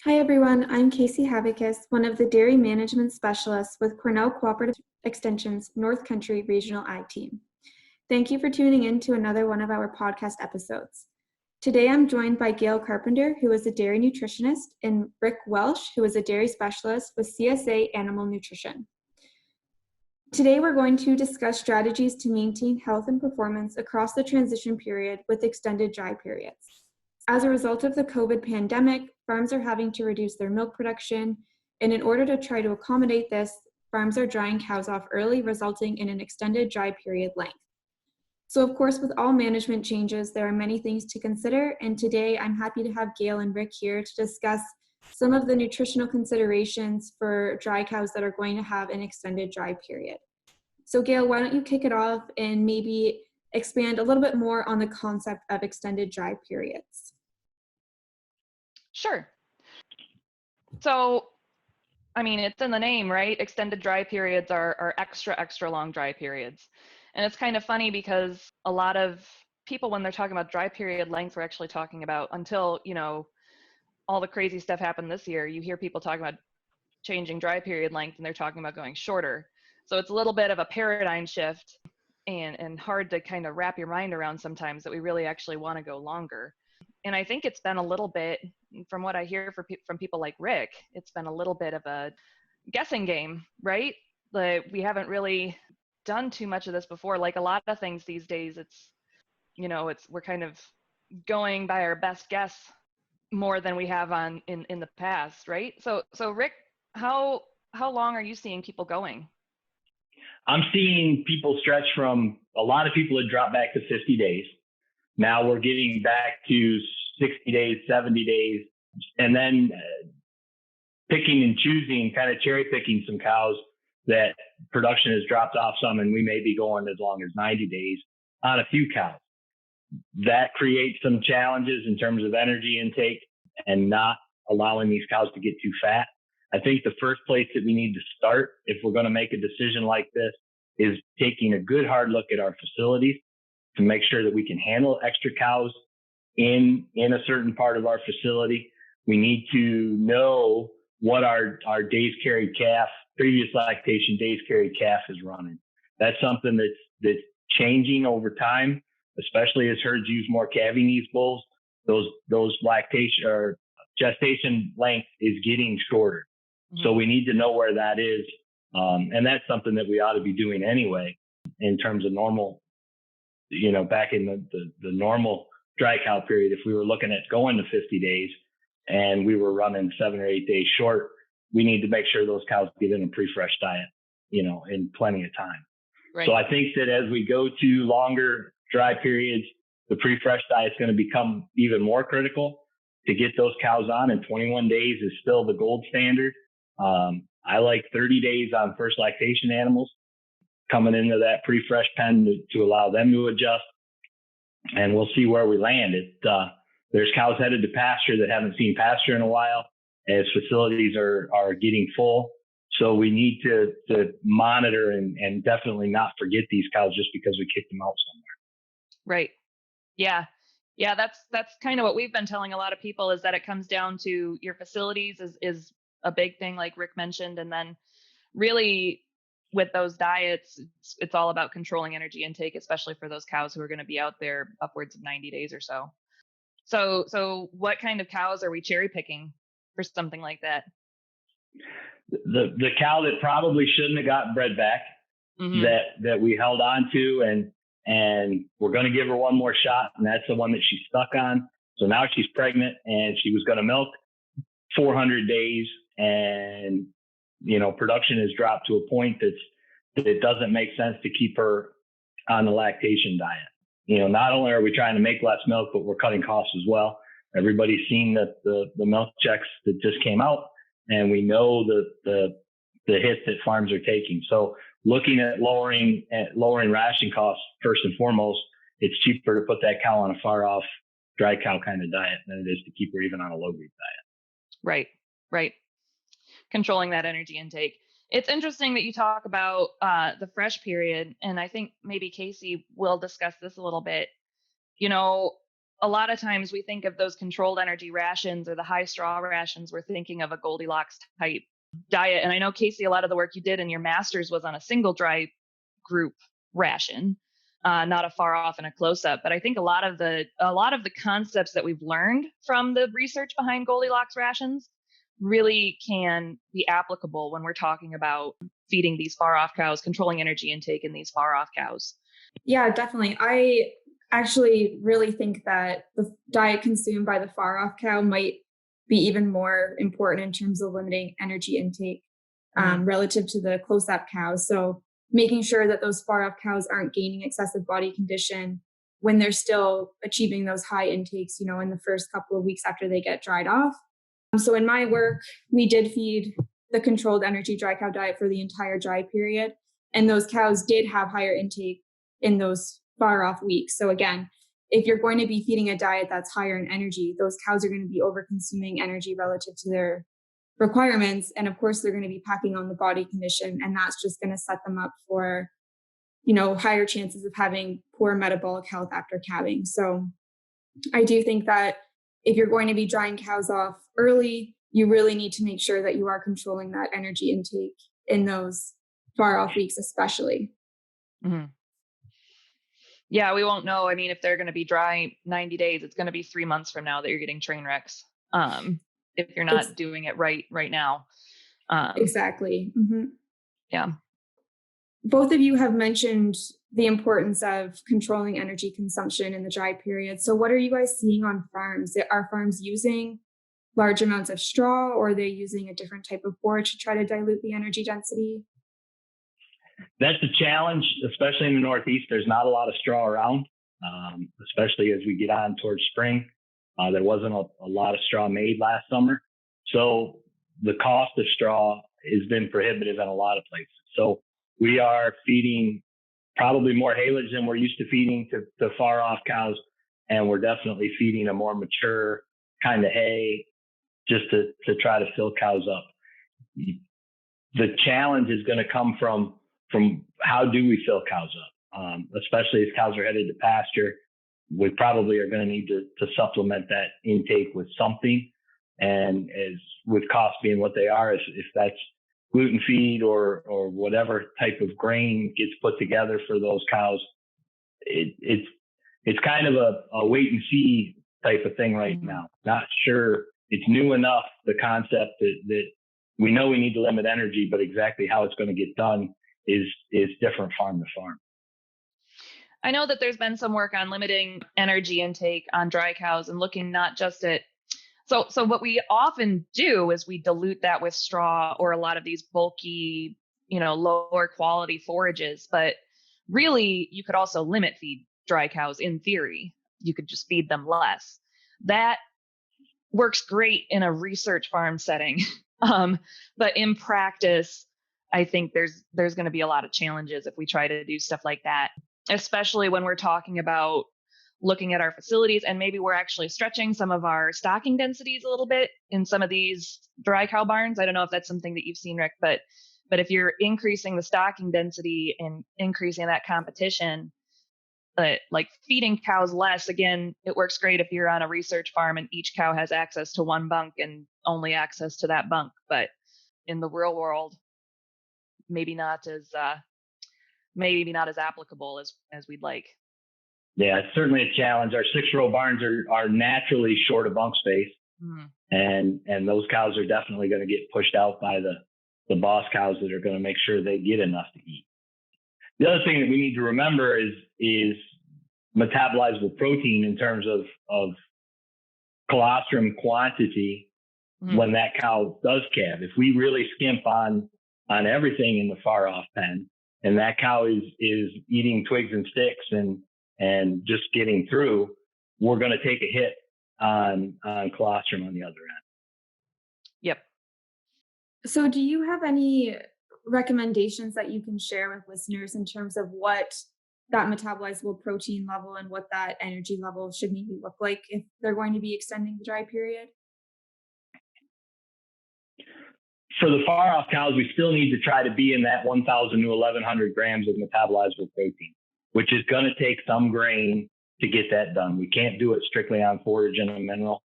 Hi everyone, I'm Casey Havekes, one of the dairy management specialists with Cornell Cooperative Extension's North Country Regional Ag Team. Thank you for tuning in to another one of our podcast episodes. Today I'm joined by Gail Carpenter, who is a dairy nutritionist, and Rick Welsh, who is a dairy specialist with CSA Animal Nutrition. Today we're going to discuss strategies to maintain health and performance across the transition period with extended dry periods. As a result of the COVID pandemic, farms are having to reduce their milk production, and in order to try to accommodate this, farms are drying cows off early, resulting in an extended dry period length. So of course, with all management changes, there are many things to consider, and today I'm happy to have Gail and Rick here to discuss some of the nutritional considerations for dry cows that are going to have an extended dry period. So Gail, why don't you kick it off and maybe expand a little bit more on the concept of extended dry periods? Sure. So, I mean, it's in the name, right? Extended dry periods are extra long dry periods. And it's kind of funny because a lot of people, when they're talking about dry period length, we're actually talking about until, all the crazy stuff happened this year, you hear people talking about changing dry period length and they're talking about going shorter. So it's a little bit of a paradigm shift and hard to kind of wrap your mind around sometimes that we really actually want to go longer. And I think it's been a little bit, from what I hear from people like Rick, it's been a little bit of a guessing game, right? We haven't really done too much of this before. Like a lot of things these days, we're kind of going by our best guess more than we have in the past, right? So Rick, how long are you seeing people going? I'm seeing people stretch from, a lot of people had dropped back to 50 days. Now we're getting back to 60 days, 70 days, and then picking and choosing, kind of cherry picking some cows that production has dropped off some, and we may be going as long as 90 days on a few cows. That creates some challenges in terms of energy intake and not allowing these cows to get too fat. I think the first place that we need to start, if we're going to make a decision like this, is taking a good hard look at our facilities to make sure that we can handle extra cows in a certain part of our facility. We need to know what our days carried calf, previous lactation days carried calf is running. That's something that's changing over time, especially as herds use more calving these bulls. Those lactation or gestation length is getting shorter. Mm-hmm. So we need to know where that is. And that's something that we ought to be doing anyway in terms of normal, back in the normal dry cow period. If we were looking at going to 50 days and we were running 7 or 8 days short, we need to make sure those cows get in a PreFresh diet, in plenty of time. Right. So I think that as we go to longer dry periods, the PreFresh diet is going to become even more critical to get those cows on, and 21 days is still the gold standard. I like 30 days on first lactation animals coming into that PreFresh pen to allow them to adjust, and we'll see where we land. There's cows headed to pasture that haven't seen pasture in a while as facilities are getting full. So we need to monitor and definitely not forget these cows just because we kicked them out somewhere. Right. Yeah. Yeah. That's kind of what we've been telling a lot of people, is that it comes down to your facilities is a big thing, like Rick mentioned. And then really with those diets, it's all about controlling energy intake, especially for those cows who are going to be out there upwards of 90 days or so. So what kind of cows are we cherry picking for something like that? The cow that probably shouldn't have gotten bred back, mm-hmm. that we held on to, and we're going to give her one more shot, and that's the one that she's stuck on. So now she's pregnant, and she was going to milk 400 days, and production has dropped to a point that it doesn't make sense to keep her on the lactation diet. Not only are we trying to make less milk, but we're cutting costs as well. Everybody's seen the milk checks that just came out, and we know the hit that farms are taking. So looking at lowering ration costs first and foremost, it's cheaper to put that cow on a far off dry cow kind of diet than it is to keep her even on a low group diet. Right. Controlling that energy intake. It's interesting that you talk about the fresh period, and I think maybe Casey will discuss this a little bit. a lot of times we think of those controlled energy rations or the high straw rations, we're thinking of a Goldilocks type diet. And I know, Casey, a lot of the work you did in your master's was on a single dry group ration, not a far off and a close up. But I think a lot of the concepts that we've learned from the research behind Goldilocks rations really can be applicable when we're talking about feeding these far off cows, controlling energy intake in these far off cows. Yeah, definitely. I actually really think that the diet consumed by the far off cow might be even more important in terms of limiting energy intake relative to the close up cows. So making sure that those far off cows aren't gaining excessive body condition when they're still achieving those high intakes, in the first couple of weeks after they get dried off. So in my work, we did feed the controlled energy dry cow diet for the entire dry period. And those cows did have higher intake in those far off weeks. So again, if you're going to be feeding a diet that's higher in energy, those cows are going to be over consuming energy relative to their requirements. And of course, they're going to be packing on the body condition. And that's just going to set them up for, higher chances of having poor metabolic health after calving. So I do think that if you're going to be drying cows off early, you really need to make sure that you are controlling that energy intake in those far off weeks, especially. Mm-hmm. Yeah, we won't know. I mean, if they're going to be dry 90 days, it's going to be 3 months from now that you're getting train wrecks. If you're not doing it right now. Exactly. Mm-hmm. Yeah. Both of you have mentioned the importance of controlling energy consumption in the dry period. So what are you guys seeing on farms? Are farms using large amounts of straw, or are they using a different type of forage to try to dilute the energy density? That's a challenge, especially in the Northeast. There's not a lot of straw around, especially as we get on towards spring. There wasn't a lot of straw made last summer. So the cost of straw has been prohibitive in a lot of places. So we are feeding probably more haylage than we're used to feeding to far off cows. And we're definitely feeding a more mature kind of hay just to try to fill cows up. The challenge is going to come from how do we fill cows up, especially as cows are headed to pasture. We probably are going to need to supplement that intake with something. And as with costs being what they are, if that's gluten feed or whatever type of grain gets put together for those cows, it's kind of a wait and see type of thing right now. Not sure. It's new enough, the concept that we know we need to limit energy, but exactly how it's going to get done is different farm to farm. I know that there's been some work on limiting energy intake on dry cows and looking not just at, so what we often do is we dilute that with straw or a lot of these bulky, lower quality forages, but really you could also limit feed dry cows in theory. You could just feed them less. That works great in a research farm setting. But in practice, I think there's going to be a lot of challenges if we try to do stuff like that, especially when we're talking about looking at our facilities and maybe we're actually stretching some of our stocking densities a little bit in some of these dry cow barns. I don't know if that's something that you've seen, Rick, but if you're increasing the stocking density and increasing that competition, like feeding cows less, again, it works great if you're on a research farm and each cow has access to one bunk and only access to that bunk. But in the real world, maybe not as applicable as we'd like. Yeah, it's certainly a challenge. Our 6-row barns are naturally short of bunk space, and those cows are definitely going to get pushed out by the boss cows that are going to make sure they get enough to eat. The other thing that we need to remember is metabolizable protein in terms of colostrum quantity when that cow does calve. If we really skimp on everything in the far off pen, and that cow is eating twigs and sticks and just getting through, we're going to take a hit on colostrum on the other end. Yep. So do you have any recommendations that you can share with listeners in terms of what that metabolizable protein level and what that energy level should maybe look like if they're going to be extending the dry period? For the far off cows, we still need to try to be in that 1,000 to 1,100 grams of metabolizable protein, which is going to take some grain to get that done. We can't do it strictly on forage and a mineral.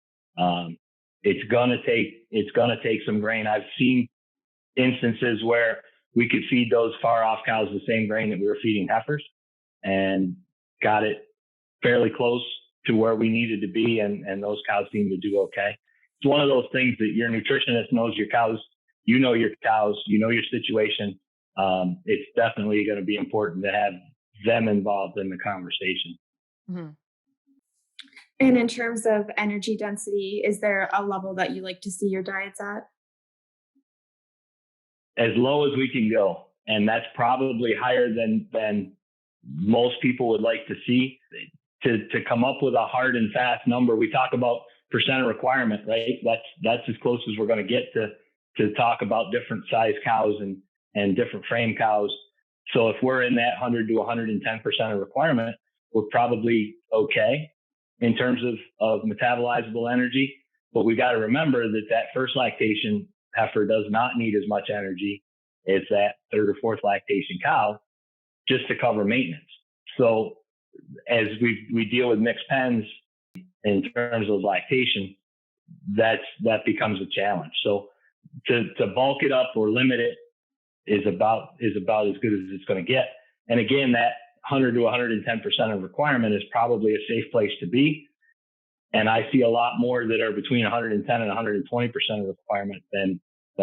It's gonna take some grain. I've seen instances where we could feed those Faroff cows the same grain that we were feeding heifers, and got it fairly close to where we needed to be, and those cows seem to do okay. It's one of those things that your nutritionist knows your cows, you know your situation. It's definitely going to be important to have them involved in the conversation. Mm-hmm. And in terms of energy density, is there a level that you like to see your diets at? As low as we can go. And that's probably higher than most people would like to see. To come up with a hard and fast number, we talk about percent of requirement, right? That's as close as we're going to get to talk about different size cows and different frame cows. So if we're in that 100 to 110% of requirement, we're probably okay in terms of metabolizable energy. But we got to remember that first lactation heifer does not need as much energy as that third or fourth lactation cow just to cover maintenance. So as we deal with mixed pens in terms of lactation, that becomes a challenge. So to bulk it up or limit it is about as good as it's going to get. And again, that 100 to 110% of requirement is probably a safe place to be. And I see a lot more that are between 110 and 120% of requirement than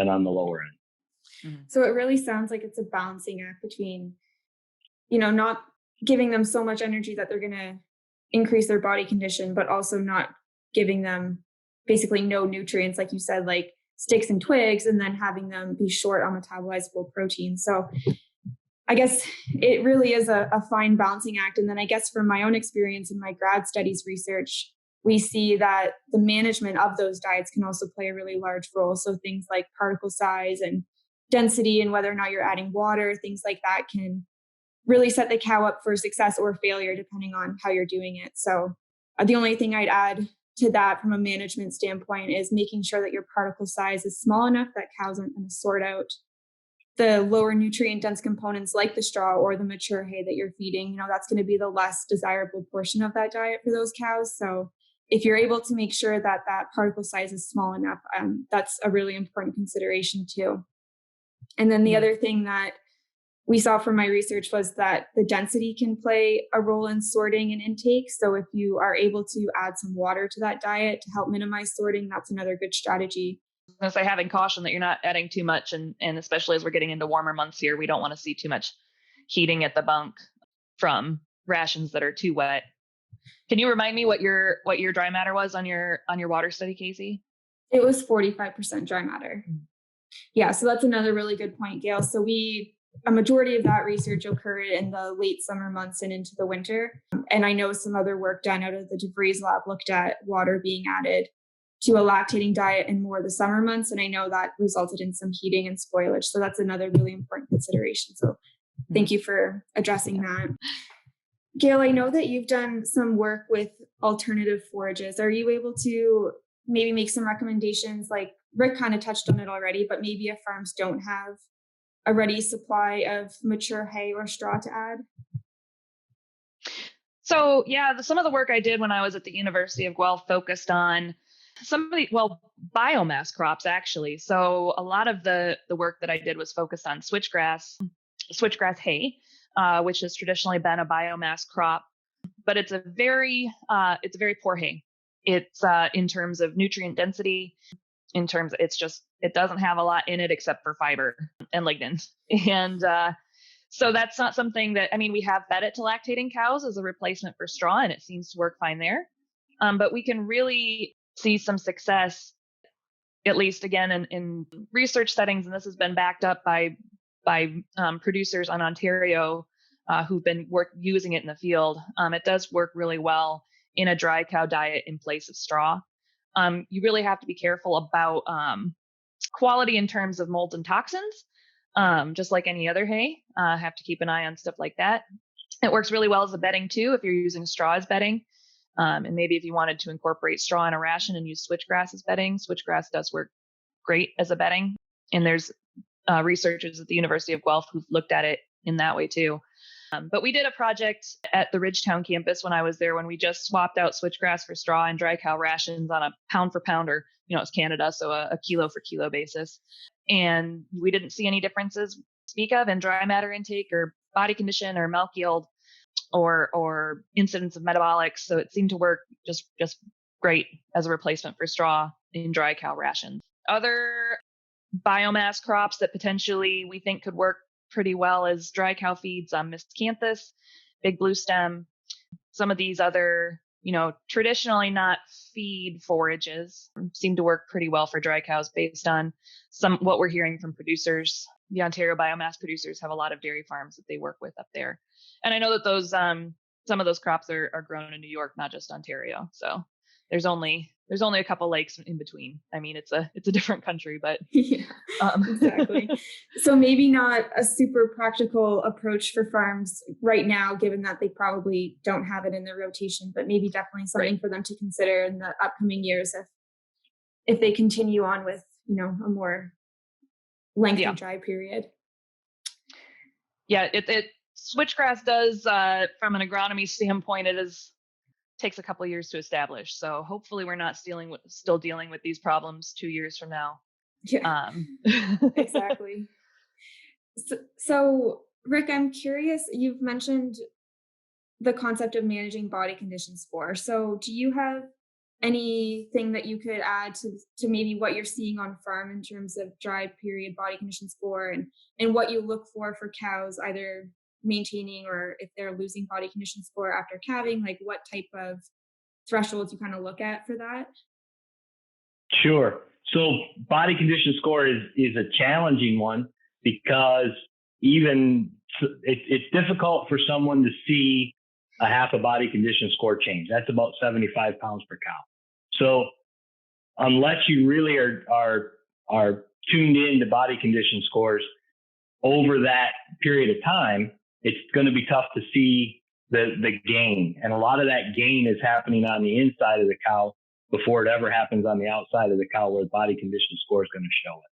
on the lower end. So it really sounds like it's a balancing act between, not giving them so much energy that they're going to increase their body condition, but also not giving them basically no nutrients, like you said, like sticks and twigs, and then having them be short on metabolizable protein. So I guess it really is a fine balancing act. And then I guess from my own experience in my grad studies research, we see that the management of those diets can also play a really large role. So things like particle size and density and whether or not you're adding water, things like that can really set the cow up for success or failure, depending on how you're doing it. So the only thing I'd add to that from a management standpoint is making sure that your particle size is small enough that cows aren't going to sort out the lower nutrient dense components like the straw or the mature hay that you're feeding. That's going to be the less desirable portion of that diet for those cows. So if you're able to make sure that particle size is small enough, that's a really important consideration too. And then the other thing that we saw from my research was that the density can play a role in sorting and intake. So if you are able to add some water to that diet to help minimize sorting, that's another good strategy. I was going to say, having caution that you're not adding too much, and especially as we're getting into warmer months here, we don't want to see too much heating at the bunk from rations that are too wet. Can you remind me what your dry matter was on your water study, Casey? It was 45% dry matter. Yeah, so that's another really good point, Gail. So a majority of that research occurred in the late summer months and into the winter. And I know some other work done out of the DeVries lab looked at water being added to a lactating diet in more of the summer months. And I know that resulted in some heating and spoilage. So that's another really important consideration. So thank you for addressing that. Gail, I know that you've done some work with alternative forages. Are you able to maybe make some recommendations? Like Rick kind of touched on it already, but maybe if farms don't have a ready supply of mature hay or straw to add? So yeah, some of the work I did when I was at the University of Guelph focused on biomass crops actually. So a lot of the work that I did was focused on switchgrass hay, which has traditionally been a biomass crop, but it's a very poor hay. It's in terms of nutrient density, it doesn't have a lot in it except for fiber and lignans. And so that's not something that, we have fed it to lactating cows as a replacement for straw, and it seems to work fine there. But we can really see some success, at least again in research settings, and this has been backed up by producers on Ontario who've been using it in the field. It does work really well in a dry cow diet in place of straw. You really have to be careful about quality in terms of molds and toxins, just like any other hay. Have to keep an eye on stuff like that. It works really well as a bedding too, if you're using straw as bedding. And maybe if you wanted to incorporate straw in a ration and use switchgrass as bedding, switchgrass does work great as a bedding. And there's researchers at the University of Guelph who've looked at it in that way too. But we did a project at the Ridgetown campus when I was there, when we just swapped out switchgrass for straw and dry cow rations on a pound for pound, or, it's Canada, so a kilo for kilo basis. And we didn't see any differences speak of in dry matter intake or body condition or milk yield or incidence of metabolics. So it seemed to work just great as a replacement for straw in dry cow rations. Other biomass crops that potentially we think could work pretty well as dry cow feeds, miscanthus, big blue stem, some of these other, traditionally not feed forages seem to work pretty well for dry cows based on what we're hearing from producers. The Ontario biomass producers have a lot of dairy farms that they work with up there. And I know that those some of those crops are grown in New York, not just Ontario. So there's only a couple lakes in between. I mean, it's a different country, but yeah, exactly. So maybe not a super practical approach for farms right now, given that they probably don't have it in their rotation, but maybe definitely something for them to consider in the upcoming years if they continue on with, a more lengthy dry period. Yeah, it switchgrass does, from an agronomy standpoint, takes a couple of years to establish. So hopefully we're not still dealing with these problems 2 years from now. Yeah, exactly. So Rick, I'm curious, you've mentioned the concept of managing body condition score. So do you have anything that you could add to maybe what you're seeing on farm in terms of dry period body condition score and what you look for cows, either maintaining or if they're losing body condition score after calving, like what type of thresholds you kind of look at for that? Sure. So body condition score is a challenging one because it's difficult for someone to see a half a body condition score change. That's about 75 pounds per cow. So unless you really are tuned in to body condition scores over that period of time, it's going to be tough to see the gain. And a lot of that gain is happening on the inside of the cow before it ever happens on the outside of the cow, where the body condition score is going to show it.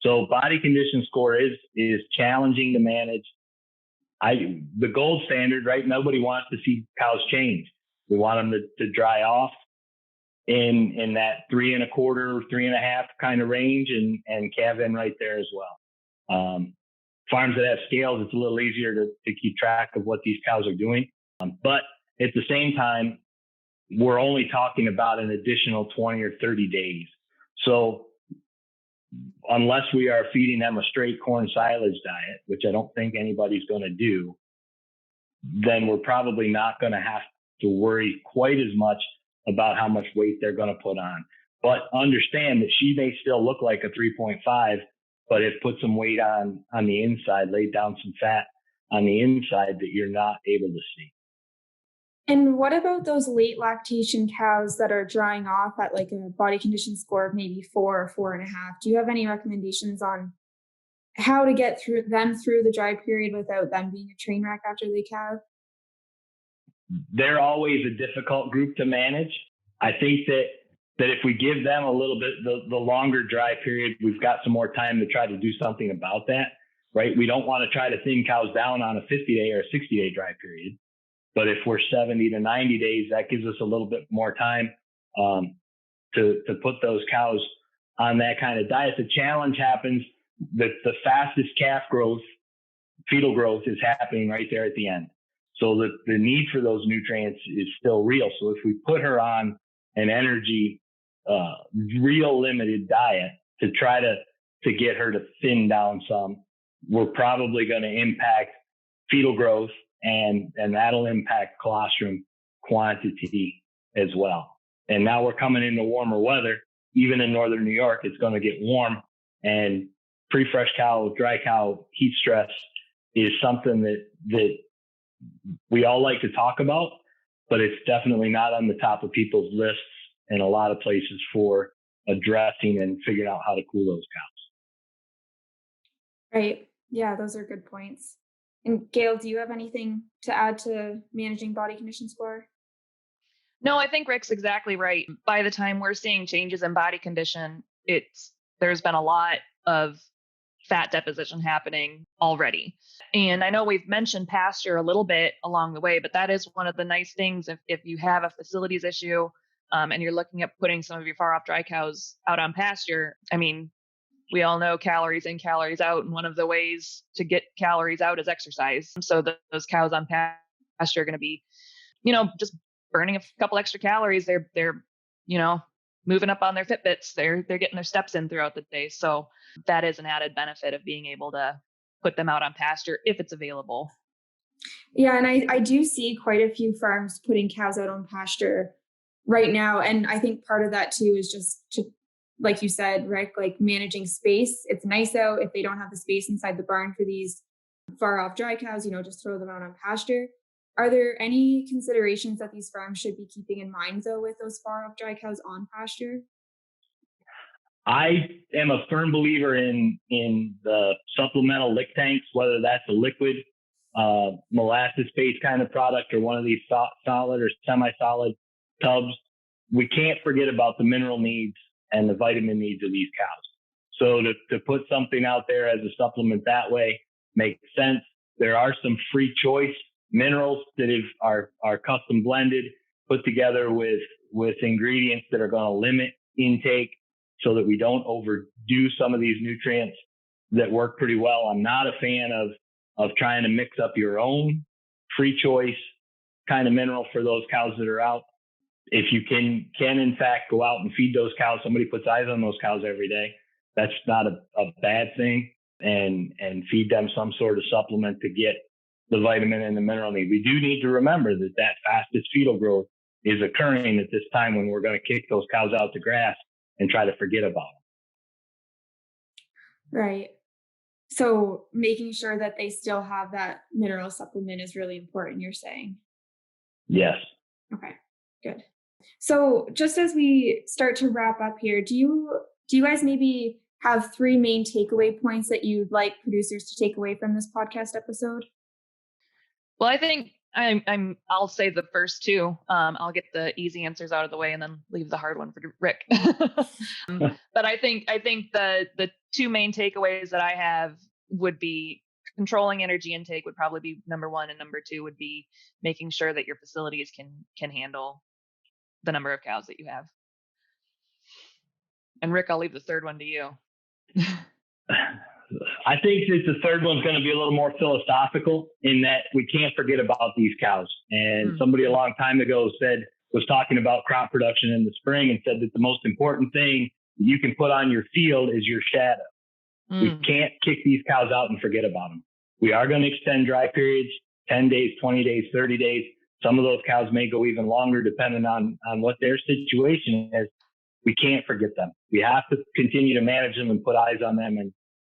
So body condition score is challenging to manage. The gold standard, right? Nobody wants to see cows change. We want them to dry off in that 3 1/4, 3 1/2 kind of range and calve in right there as well. Farms that have scales, it's a little easier to keep track of what these cows are doing. But at the same time, we're only talking about an additional 20 or 30 days. So unless we are feeding them a straight corn silage diet, which I don't think anybody's going to do, then we're probably not going to have to worry quite as much about how much weight they're going to put on. But understand that she may still look like a 3.5, but it put some weight on the inside, laid down some fat on the inside that you're not able to see. And what about those late lactation cows that are drying off at like a body condition score of maybe 4 or 4.5? Do you have any recommendations on how to get through the dry period without them being a train wreck after they calve? They're always a difficult group to manage. I think that if we give them a little bit, the longer dry period, we've got some more time to try to do something about that, right? We don't want to try to thin cows down on a 50-day or a 60-day dry period. But if we're 70 to 90 days, that gives us a little bit more time to put those cows on that kind of diet. The challenge happens that the fastest calf growth, fetal growth, is happening right there at the end. So the need for those nutrients is still real. So if we put her on an energy, real limited diet to try to get her to thin down some, we're probably going to impact fetal growth, and that'll impact colostrum quantity as well. And now we're coming into warmer weather. Even in northern New York, it's going to get warm, and pre-fresh cow, dry cow heat stress is something that we all like to talk about, but it's definitely not on the top of people's lists in a lot of places for addressing and figuring out how to cool those cows. Right. Yeah, those are good points. And Gail, do you have anything to add to managing body condition score? No, I think Rick's exactly right. By the time we're seeing changes in body condition, there's been a lot of fat deposition happening already. And I know we've mentioned pasture a little bit along the way, but that is one of the nice things if you have a facilities issue and you're looking at putting some of your far off dry cows out on pasture. I mean, we all know calories in, calories out. And one of the ways to get calories out is exercise. So those cows on pasture are going to be, just burning a couple extra calories. They're, moving up on their Fitbits. They're getting their steps in throughout the day. So that is an added benefit of being able to put them out on pasture if it's available. Yeah. And I do see quite a few farms putting cows out on pasture right now. And I think part of that too is just to, like you said, Rick, like managing space. It's nice out if they don't have the space inside the barn for these far off dry cows, just throw them out on pasture. Are there any considerations that these farms should be keeping in mind, though, with those far off dry cows on pasture? I am a firm believer in the supplemental lick tanks, whether that's a liquid, molasses-based kind of product or one of these solid or semi-solid tubs. We can't forget about the mineral needs and the vitamin needs of these cows. So to put something out there as a supplement that way makes sense. There are some free choice minerals that are custom blended, put together with ingredients that are going to limit intake so that we don't overdo some of these nutrients that work pretty well. I'm not a fan of trying to mix up your own free choice kind of mineral for those cows that are out. If you can in fact go out and feed those cows, somebody puts eyes on those cows every day. That's not a bad thing, and feed them some sort of supplement to get the vitamin and the mineral need. We do need to remember that fastest fetal growth is occurring at this time when we're going to kick those cows out to grass and try to forget about them. Right. So making sure that they still have that mineral supplement is really important, you're saying? Yes. Okay, good. So just as we start to wrap up here, do you guys maybe have 3 main takeaway points that you'd like producers to take away from this podcast episode? Well, I think I'll say the first 2. I'll get the easy answers out of the way and then leave the hard one for Rick. But I think the 2 main takeaways that I have would be controlling energy intake would probably be number 1, and number 2 would be making sure that your facilities can handle the number of cows that you have. And Rick, I'll leave the third one to you. I think that the third one's going to be a little more philosophical in that we can't forget about these cows. And somebody a long time ago was talking about crop production in the spring and said that the most important thing you can put on your field is your shadow. We can't kick these cows out and forget about them. We are going to extend dry periods, 10 days, 20 days, 30 days. Some of those cows may go even longer depending on what their situation is. We can't forget them. We have to continue to manage them and put eyes on them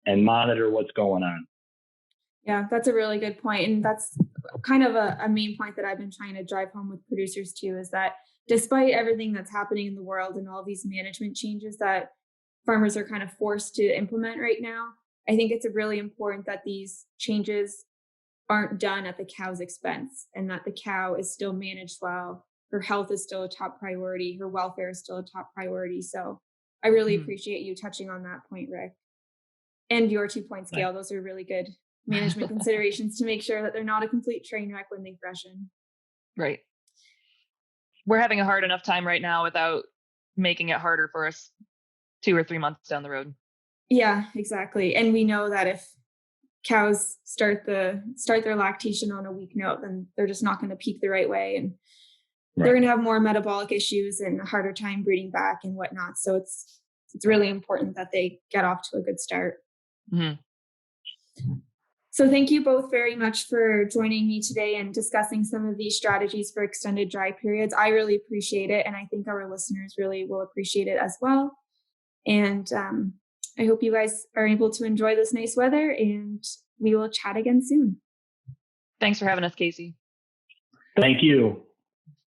and monitor what's going on. Yeah, that's a really good point. And that's kind of a main point that I've been trying to drive home with producers too, is that despite everything that's happening in the world and all these management changes that farmers are kind of forced to implement right now, I think it's really important that these changes aren't done at the cow's expense and that the cow is still managed well. Her health is still a top priority. Her welfare is still a top priority. So I really appreciate you touching on that point, Rick. And your 2 points, Gail. Those are really good management considerations to make sure that they're not a complete train wreck when they freshen. Right. We're having a hard enough time right now without making it harder for us 2 or 3 months down the road. Yeah, exactly. And we know that if cows start their lactation on a weak note, then they're just not going to peak the right way. And they're going to have more metabolic issues and a harder time breeding back and whatnot. So it's really important that they get off to a good start. So thank you both very much for joining me today and discussing some of these strategies for extended dry periods. I really appreciate it. And I think our listeners really will appreciate it as well. And I hope you guys are able to enjoy this nice weather, and we will chat again soon. Thanks for having us, Casey. Thank you.